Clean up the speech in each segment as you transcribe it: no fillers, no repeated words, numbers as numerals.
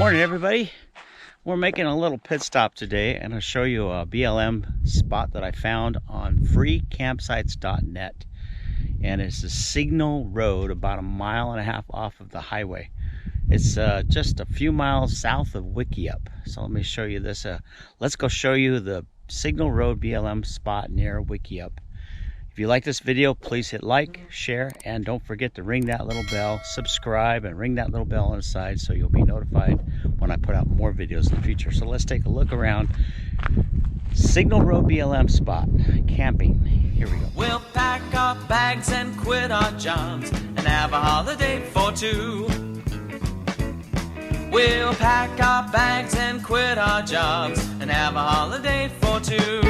Morning, everybody. We're making a little pit stop today, and I'll show you a BLM spot that I found on freecampsites.net. And it's a signal road about 1.5 miles off of the highway. It's just a few miles south of Wikieup. So let me show you this. Let's go show you the signal road BLM spot near Wikieup. If you like this video, please hit like, share, and don't forget to ring that little bell, subscribe, and ring that little bell on the side so you'll be notified when I put out more videos in the future. So let's take a look around Signal Road BLM spot, camping. Here we go. We'll pack our bags and quit our jobs and have a holiday for two. We'll pack our bags and quit our jobs and have a holiday for two.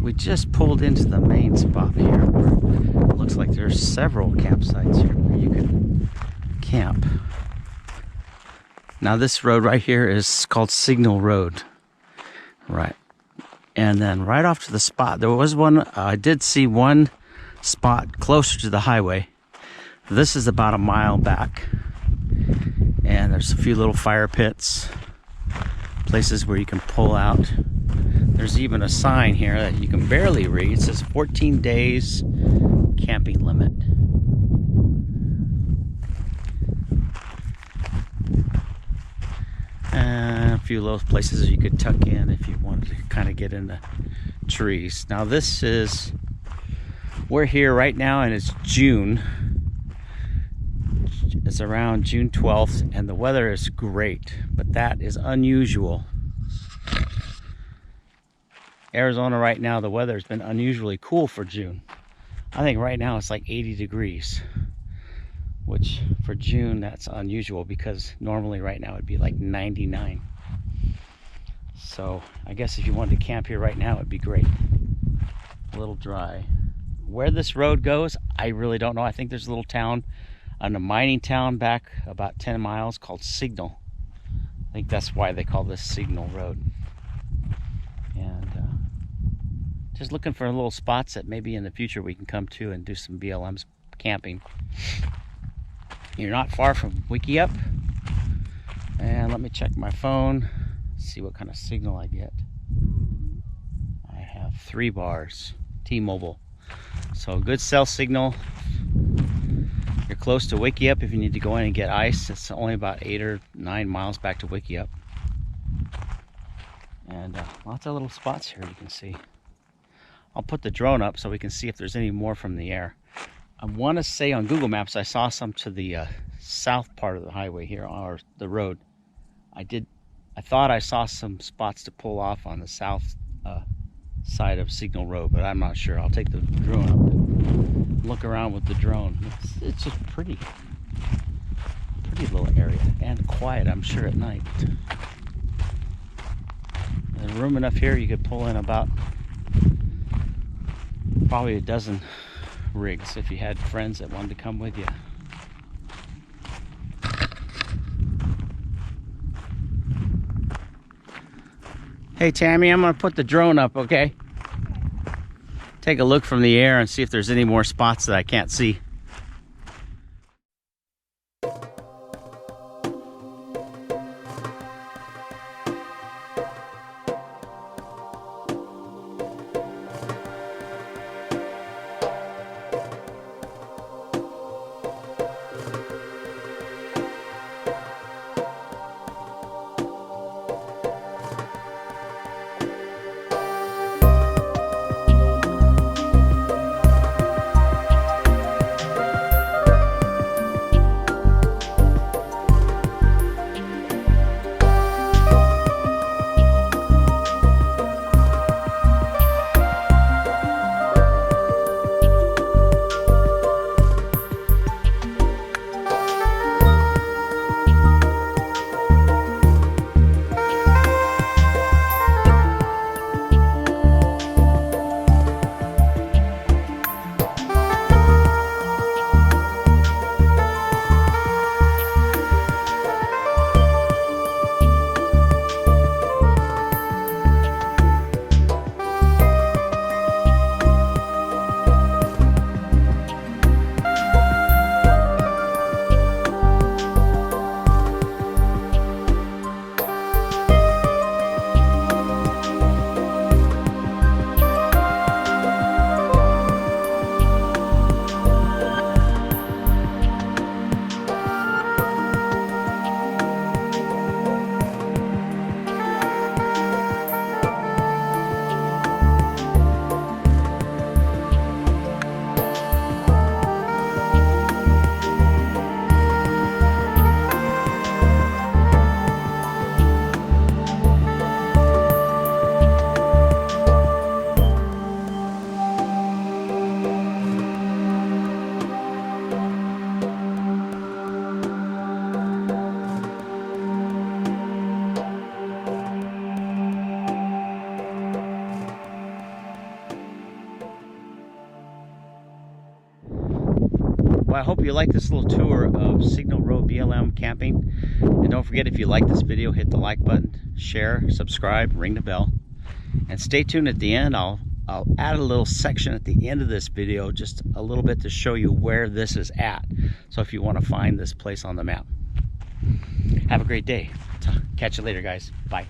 We just pulled into the main spot here where it looks like there's several campsites here where you can camp. Now this road right here is called Signal Road. Right. And then right off to the spot, there was one, I did see one spot closer to the highway. This is about 1 mile back. And there's a few little fire pits, places where you can pull out. There's even a sign here that you can barely read. It says 14 days camping limit. And a few little places you could tuck in if you wanted to kind of get in the trees. Now we're here right now and it's June. It's around June 12th and the weather is great, but that is unusual. Arizona right now, the weather has been unusually cool for June. I think right now it's like 80 degrees, which for June, that's unusual because normally right now it'd be like 99. So I guess if you wanted to camp here right now, it'd be great. A little dry. Where this road goes, I really don't know. I think there's a little town, a mining town back about 10 miles called Signal. I think that's why they call this Signal Road. And just looking for little spots that maybe in the future we can come to and do some BLM camping. You're not far from Wikieup. And let me check my phone, see what kind of signal I get. I have 3 bars, T-Mobile. So good cell signal. You're close to Wikieup if you need to go in and get ice. It's only about 8 or 9 miles back to Wikieup. And lots of little spots here you can see. I'll put the drone up so we can see if there's any more from the air. I want to say on Google Maps I saw some to the south part of the highway here, or the road. I thought I saw some spots to pull off on the south side of Signal Road, but I'm not sure. I'll take the drone up and look around with the drone. It's just pretty little area and quiet, I'm sure, at night. There's room enough here you could pull in about probably a dozen rigs if you had friends that wanted to come with you. Hey Tammy, I'm gonna put the drone up, okay? Take a look from the air and see if there's any more spots that I can't see. I hope you like this little tour of Signal Road BLM camping. And don't forget, if you like this video, hit the like button, share, subscribe, ring the bell. And stay tuned at the end. I'll add a little section at the end of this video, just a little bit to show you where this is at. So if you want to find this place on the map. Have a great day. Catch you later, guys. Bye.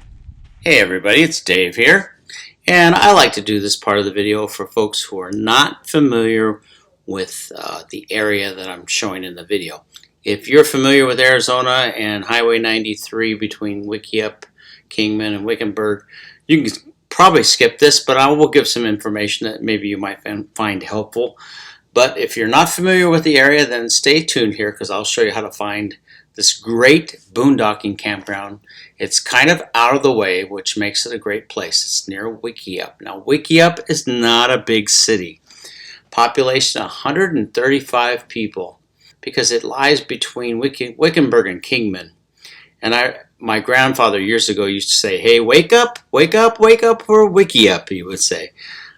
Hey everybody, it's Dave here, and I like to do this part of the video for folks who are not familiar with the area that I'm showing in the video. If you're familiar with Arizona and Highway 93 between Wikieup, Kingman and Wickenburg, you can probably skip this, but I will give some information that maybe you might find helpful. But if you're not familiar with the area, then stay tuned here because I'll show you how to find this great boondocking campground. It's kind of out of the way, which makes it a great place. It's near Wikieup. Now, Wikieup is not a big city. Population 135 people because it lies between Wickenburg and Kingman. And my grandfather years ago used to say, hey, wake up, wake up, wake up for Wikieup, he would say.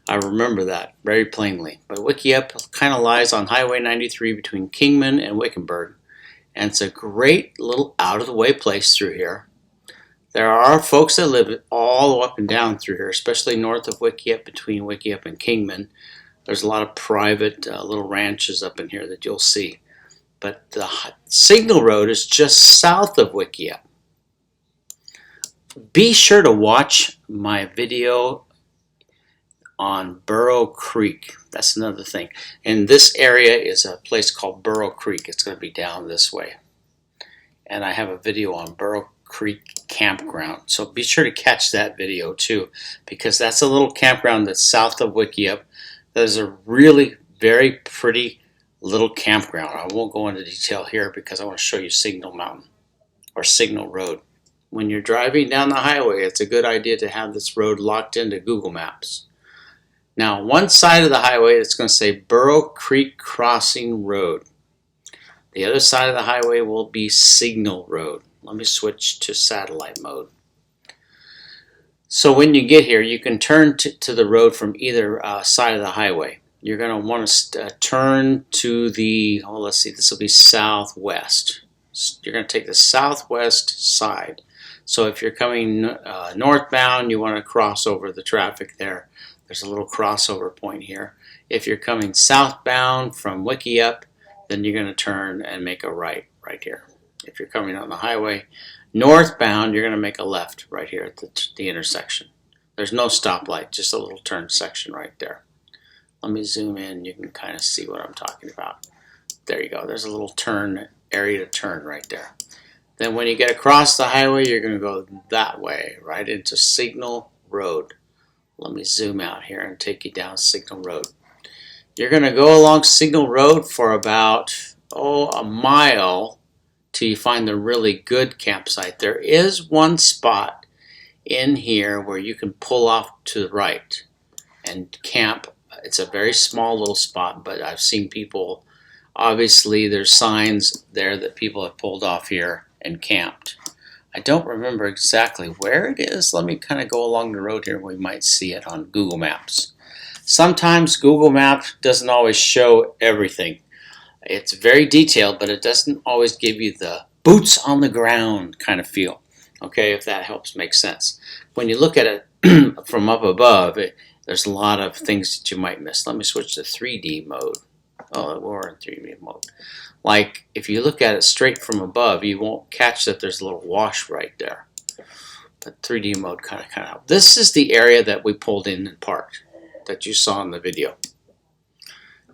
I remember that very plainly. But Wikieup kind of lies on Highway 93 between Kingman and Wickenburg. And it's a great little out-of-the-way place through here. There are folks that live all up and down through here, especially north of Wikieup, between Wikieup and Kingman. There's a lot of private little ranches up in here that you'll see. But the Signal Road is just south of Wikieup. Be sure to watch my video on Burro Creek. That's another thing. And this area is a place called Burro Creek. It's going to be down this way. And I have a video on Burro Creek campground. So be sure to catch that video too, because that's a little campground that's south of Wikieup. That is a really very pretty little campground. I won't go into detail here because I want to show you Signal Mountain or Signal Road. When you're driving down the highway, it's a good idea to have this road locked into Google Maps. Now, one side of the highway, it's going to say Burro Creek Crossing Road. The other side of the highway will be Signal Road. Let me switch to satellite mode. So when you get here, you can turn to the road from either side of the highway. You're going to want to turn to the, let's see, this will be southwest. You're going to take the southwest side. So if you're coming northbound, you want to cross over the traffic there. There's a little crossover point here. If you're coming southbound from Wikieup, then you're going to turn and make a right here. If you're coming on the highway northbound, you're going to make a left right here at the intersection. There's no stoplight, just a little turn section right there. Let me zoom in. You can kind of see what I'm talking about. There you go. There's a little turn area to turn right there. Then when you get across the highway, you're going to go that way, right into Signal Road. Let me zoom out here and take you down Signal Road. You're going to go along Signal Road for about, a mile till you find the really good campsite. There is one spot in here where you can pull off to the right and camp. It's a very small little spot, but I've seen people, obviously there's signs there that people have pulled off here and camped. I don't remember exactly where it is. Let me kind of go along the road here. We might see it on Google Maps. Sometimes Google Maps doesn't always show everything. It's very detailed, but it doesn't always give you the boots on the ground kind of feel. Okay, if that helps make sense. When you look at it from up above, there's a lot of things that you might miss. Let me switch to 3D mode. Oh, we're in 3D mode. Like, if you look at it straight from above, you won't catch that there's a little wash right there. But 3D mode kind of helps. This is the area that we pulled in and parked that you saw in the video.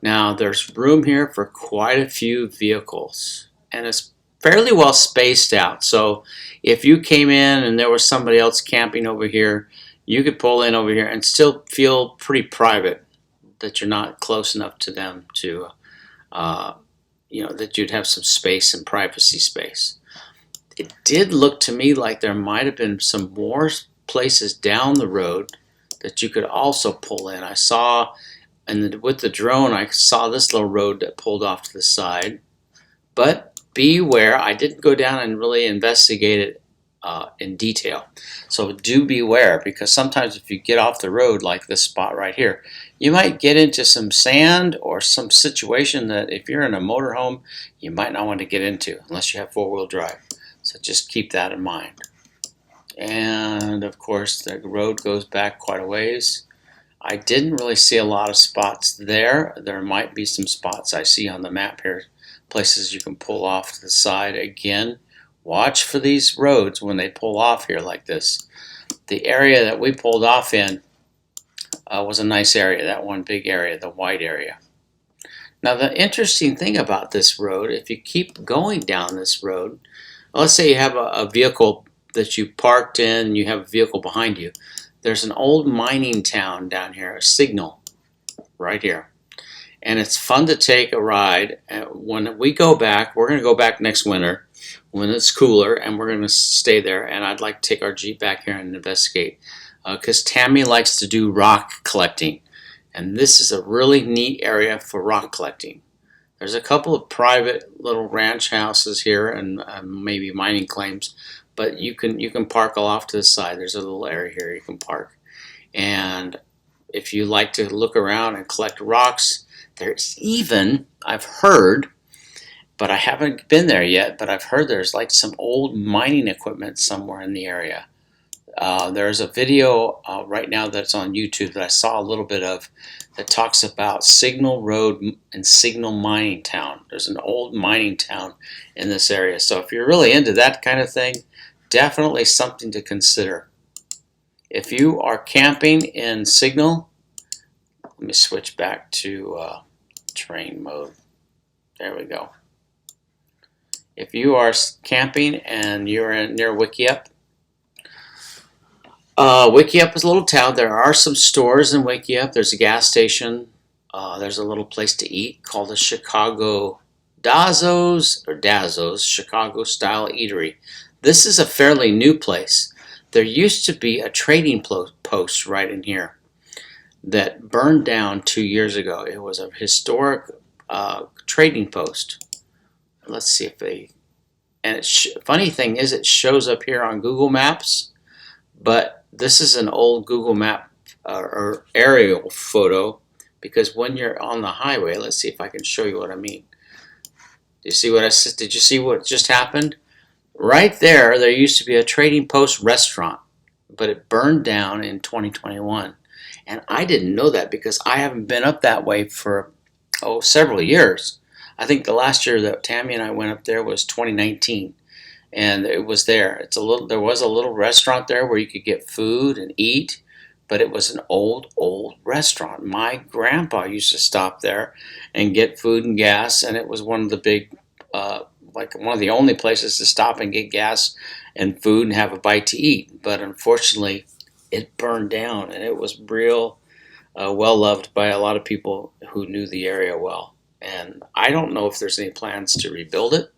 Now, there's room here for quite a few vehicles, and it's fairly well spaced out. So if you came in and there was somebody else camping over here, you could pull in over here and still feel pretty private, that you're not close enough to them to that you'd have some space and privacy space. It did look to me like there might have been some more places down the road that you could also pull in. I saw, and with the drone, I saw this little road that pulled off to the side. But beware, I didn't go down and really investigate it in detail. So do beware, because sometimes if you get off the road like this spot right here, you might get into some sand or some situation that if you're in a motorhome, you might not want to get into unless you have four-wheel drive. So just keep that in mind. And of course the road goes back quite a ways. I didn't really see a lot of spots there. There might be some spots I see on the map here, places you can pull off to the side. Again, watch for these roads when they pull off here like this. The area that we pulled off in was a nice area, that one big area, the white area. Now the interesting thing about this road, if you keep going down this road, let's say you have a vehicle that you parked in and you have a vehicle behind you. There's an old mining town down here, a signal, right here. And it's fun to take a ride. When we go back, we're going to go back next winter when it's cooler, and we're going to stay there. And I'd like to take our Jeep back here and investigate, because Tammy likes to do rock collecting. And this is a really neat area for rock collecting. There's a couple of private little ranch houses here and maybe mining claims, but you can park off to the side. There's a little area here you can park. And if you like to look around and collect rocks, there's even, I've heard, but I haven't been there yet, but I've heard there's like some old mining equipment somewhere in the area. There's a video right now that's on YouTube that I saw a little bit of that talks about Signal Road and Signal Mining Town. There's an old mining town in this area. So if you're really into that kind of thing, definitely something to consider. If you are camping in Signal, let me switch back to terrain mode. There we go. If you are camping and you're near Wikieup, Wikieup is a little town. There are some stores in Wikieup. There's a gas station. There's a little place to eat called the Chicago Dazos Chicago Style Eatery. This is a fairly new place. There used to be a trading post right in here that burned down 2 years ago. It was a historic trading post. Let's see if they... And funny thing is, it shows up here on Google Maps, but this is an old Google Map or aerial photo, because when you're on the highway, let's see if I can show you what I mean. Did you see what just happened? Right there, there used to be a trading post restaurant, but it burned down in 2021. And I didn't know that because I haven't been up that way for several years. I think the last year that Tammy and I went up there was 2019, and it was there. There was a little restaurant there where you could get food and eat, but it was an old restaurant. My grandpa used to stop there and get food and gas, and it was one of the big, like one of the only places to stop and get gas and food and have a bite to eat. But unfortunately, it burned down, and it was real well loved by a lot of people who knew the area well. And I don't know if there's any plans to rebuild it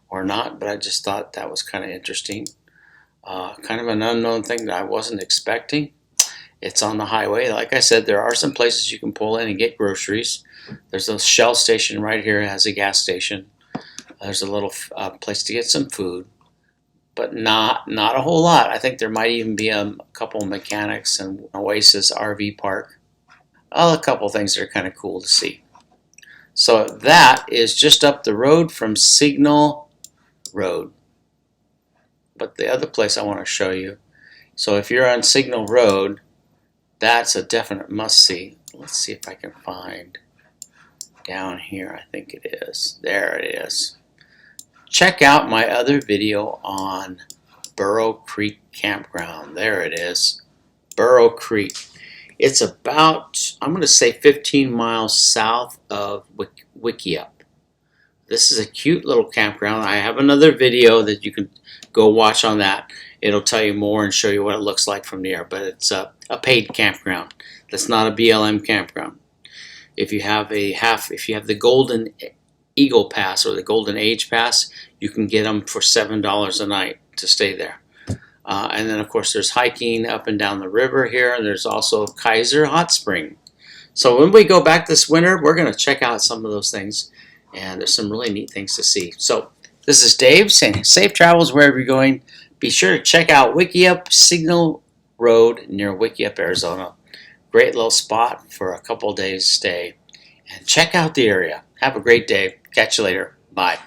or not, but I just thought that was kind of interesting. Kind of an unknown thing that I wasn't expecting. It's on the highway. Like I said, there are some places you can pull in and get groceries. There's a Shell station right here. It has a gas station. There's a little place to get some food, but not a whole lot. I think there might even be a couple of mechanics and Oasis RV park. A couple of things that are kind of cool to see. So that is just up the road from Signal Road. But the other place I want to show you, so if you're on Signal Road, that's a definite must-see. Let's see if I can find down here. I think it is. There it is. Check out my other video on Burro Creek Campground. There it is. Burro Creek. It's about, I'm going to say 15 miles south of Wikieup. This is a cute little campground. I have another video that you can go watch on that. It'll tell you more and show you what it looks like from the air. But it's a paid campground. That's not a BLM campground. If you have the Golden Eagle Pass or the Golden Age Pass, you can get them for $7 a night to stay there. And then, of course, there's hiking up and down the river here. And there's also Kaiser Hot Spring. So when we go back this winter, we're going to check out some of those things. And there's some really neat things to see. So this is Dave saying safe travels wherever you're going. Be sure to check out Wikieup Signal Road near Wikieup, Arizona. Great little spot for a couple days stay. And check out the area. Have a great day. Catch you later. Bye.